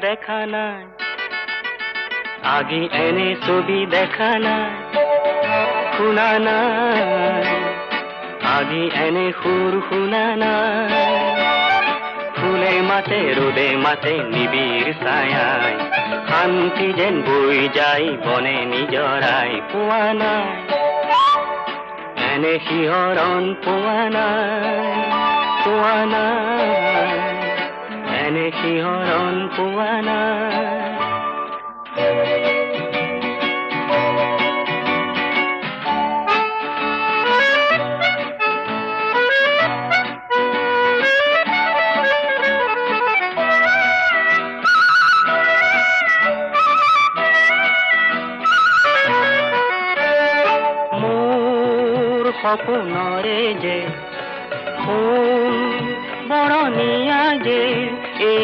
দেখা নাই, আগে এনে ছবি দেখা নাই, শুনা নাই, আগে এনে সুৰ শুনা নাই। ফুলে মাতে ৰোদে মাতে নিবিড় ছায়ায়, শান্তি যেন বৈ যায় বনে নিজৰাই। পোৱা নাই এনে শিহৰণ, পোৱা নাই, পোৱা নাই এনে শিহৰণ, পোৱা নাই। সপোনৰে যে ফুল বৰণীয়া যে এই